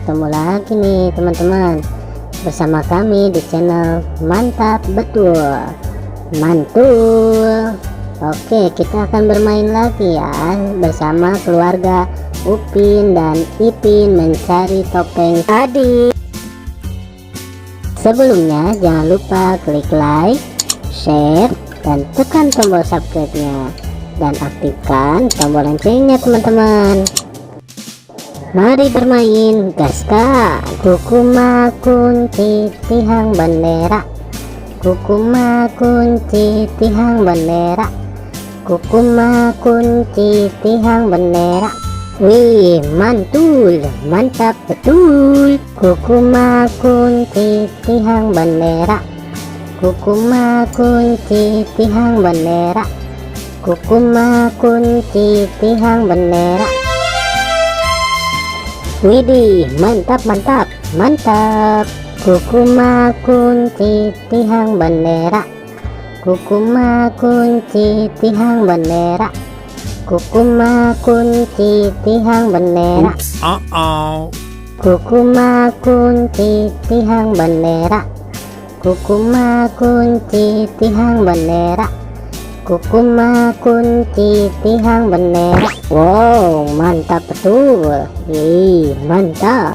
ketemu lagi nih teman-teman bersama kami di channel Mantap Betul Mantul. Oke, kita akan bermain lagi ya bersama keluarga Upin dan Ipin mencari topeng tadi. Sebelumnya jangan lupa klik like, share, dan tekan tombol subscribe-nya dan aktifkan tombol loncengnya teman-teman. Mari bermain, gaska. Kukuma kunci tihang bendera, kukuma kunci tihang bendera, kukuma kunci tihang bendera. Wih, mantul, mantap betul. Kukuma kunci tihang bendera, kukuma kunci tihang bendera, kukuma kunci tihang bendera. Widih, mantap mantap mantap. Kukuma kunci tihang bendera, kukuma kunci tihang bendera, kukuma kunci tihang bendera. Kukuma kunci tihang bendera, kukuma kunci tihang bendera, kukuma kunci tihang bendera. Wow, mantap betul. Mantap.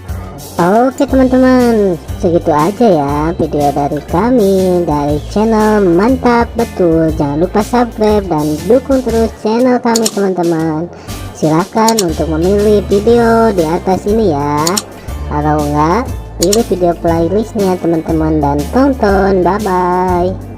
Oke teman-teman, segitu aja ya video dari kami dari channel Mantap Betul. Jangan lupa subscribe dan dukung terus channel kami teman-teman. Silahkan untuk memilih video di atas ini ya. Kalau enggak, pilih video playlistnya teman-teman dan tonton. Bye bye.